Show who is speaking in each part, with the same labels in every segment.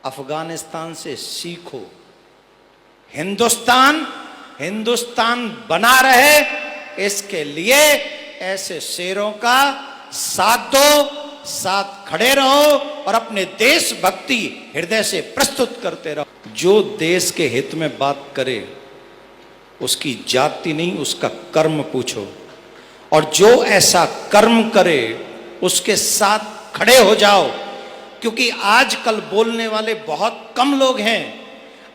Speaker 1: अफगानिस्तान से सीखो। हिंदुस्तान हिंदुस्तान बना रहे, इसके लिए ऐसे शेरों का साथ दो, साथ खड़े रहो और अपने देशभक्ति हृदय से प्रस्तुत करते रहो। जो देश के हित में बात करे उसकी जाति नहीं, उसका कर्म पूछो, और जो ऐसा कर्म करे उसके साथ खड़े हो जाओ। क्योंकि आजकल बोलने वाले बहुत कम लोग हैं।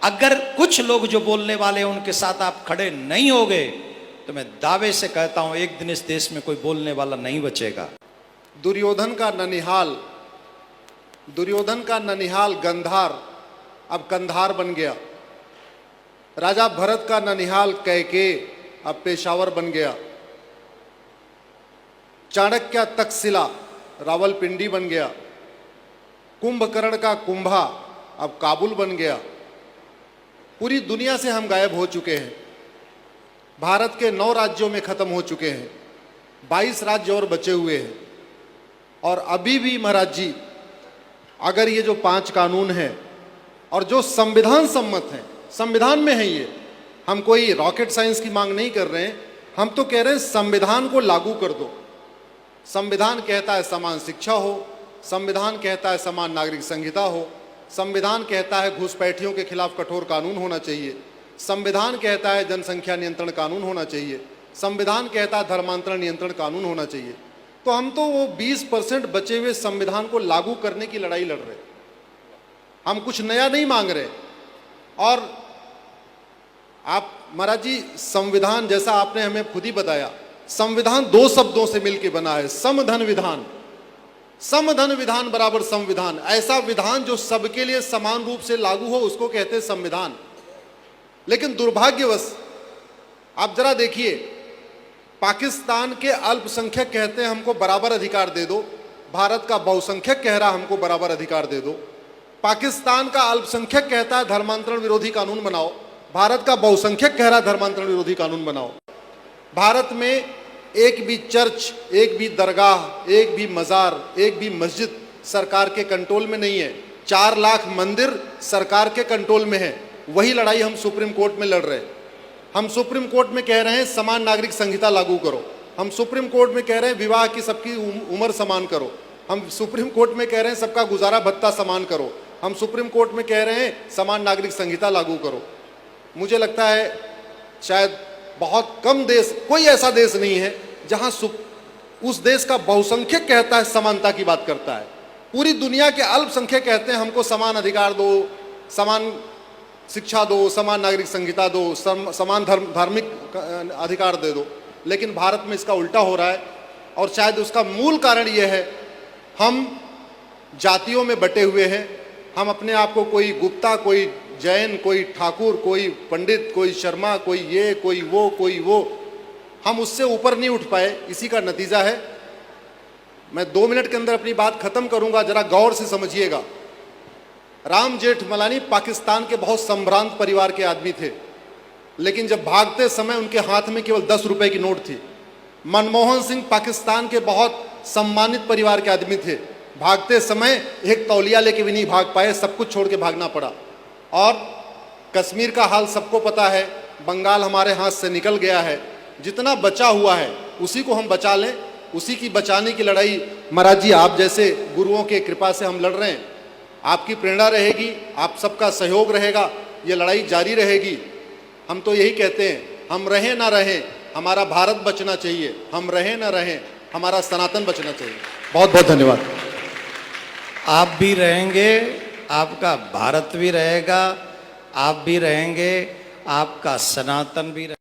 Speaker 1: अगर कुछ लोग जो बोलने वाले हैं उनके साथ आप खड़े नहीं होगे तो मैं दावे से कहता हूं एक दिन इस देश में कोई बोलने वाला नहीं बचेगा।
Speaker 2: दुर्योधन का ननिहाल गंधार अब कंधार बन गया। राजा भरत का ननिहाल कैकेय अब पेशावर बन गया। चाणक्य तक्षशिला रावलपिंडी बन गया। कुंभकर्ण का कुंभा अब काबुल बन गया। पूरी दुनिया से हम गायब हो चुके हैं। भारत के 9 राज्यों में खत्म हो चुके हैं, 22 राज्य और बचे हुए हैं। और अभी भी महाराज जी, अगर ये जो 5 कानून हैं और जो संविधान सम्मत हैं, संविधान में है ये, हम कोई रॉकेट साइंस की मांग नहीं कर रहे हैं, हम तो कह रहे हैं संविधान को लागू कर दो। संविधान कहता है समान शिक्षा हो, संविधान कहता है समान नागरिक संहिता हो, संविधान कहता है घुसपैठियों के खिलाफ कठोर कानून होना चाहिए, संविधान कहता है जनसंख्या नियंत्रण कानून होना चाहिए, संविधान कहता है धर्मांतरण नियंत्रण कानून होना चाहिए। तो हम तो वो 20% बचे हुए संविधान को लागू करने की लड़ाई लड़ रहे, हम कुछ नया नहीं मांग रहे। और आप महाराज जी, संविधान जैसा आपने हमें खुद ही बताया, संविधान 2 शब्दों से मिलकर बना है, समधन विधान। समधन विधान बराबर संविधान। ऐसा विधान जो सबके लिए समान रूप से लागू हो उसको कहते हैं संविधान। लेकिन दुर्भाग्यवश आप जरा देखिए, पाकिस्तान के अल्पसंख्यक कहते हैं हमको बराबर अधिकार दे दो, भारत का बहुसंख्यक कह रहा हमको बराबर अधिकार दे दो। पाकिस्तान का अल्पसंख्यक कहता है धर्मांतरण विरोधी कानून बनाओ, भारत का बहुसंख्यक कह रहा है धर्मांतरण विरोधी कानून बनाओ। भारत में एक भी चर्च, एक भी दरगाह, एक भी मज़ार, एक भी मस्जिद सरकार के कंट्रोल में नहीं है। 4 लाख मंदिर सरकार के कंट्रोल में है। वही लड़ाई हम सुप्रीम कोर्ट में लड़ रहे हैं। हम सुप्रीम कोर्ट में कह रहे हैं समान नागरिक संहिता लागू करो, हम सुप्रीम कोर्ट में कह रहे हैं विवाह की सबकी उम्र समान करो, हम सुप्रीम कोर्ट में कह रहे हैं सबका गुजारा भत्ता समान करो, हम सुप्रीम कोर्ट में कह रहे हैं समान नागरिक संहिता लागू करो। मुझे लगता है शायद बहुत कम देश, कोई ऐसा देश नहीं है जहां उस देश का बहुसंख्यक कहता है समानता की बात करता है। पूरी दुनिया के अल्पसंख्यक कहते हैं हमको समान अधिकार दो, समान शिक्षा दो, समान नागरिक संहिता दो, समान धार्मिक अधिकार दे दो। लेकिन भारत में इसका उल्टा हो रहा है। और शायद उसका मूल कारण यह है, हम जातियों में बटे हुए हैं। हम अपने आप को कोई गुप्ता, कोई जैन, कोई ठाकुर, कोई पंडित, कोई शर्मा, कोई ये, कोई वो, हम उससे ऊपर नहीं उठ पाए। इसी का नतीजा है। मैं 2 मिनट के अंदर अपनी बात खत्म करूंगा, जरा गौर से समझिएगा। राम जेठमलानी पाकिस्तान के बहुत संभ्रांत परिवार के आदमी थे, लेकिन जब भागते समय उनके हाथ में केवल 10 रुपए की नोट थी। मनमोहन सिंह पाकिस्तान के बहुत सम्मानित परिवार के आदमी थे, भागते समय एक तौलिया लेके भी नहीं भाग पाए, सब कुछ छोड़ के भागना पड़ा। और कश्मीर का हाल सबको पता है, बंगाल हमारे हाथ से निकल गया है। जितना बचा हुआ है उसी को हम बचा लें, उसी की बचाने की लड़ाई महाराज जी आप जैसे गुरुओं के कृपा से हम लड़ रहे हैं। आपकी प्रेरणा रहेगी, आप सबका सहयोग रहेगा, ये लड़ाई जारी रहेगी। हम तो यही कहते हैं, हम रहें ना रहें, हमारा भारत बचना चाहिए, हम रहें ना रहें, हमारा सनातन बचना चाहिए। बहुत बहुत धन्यवाद।
Speaker 1: आप भी रहेंगे, आपका भारत भी रहेगा, आप भी रहेंगे, आपका सनातन भी रहेगा।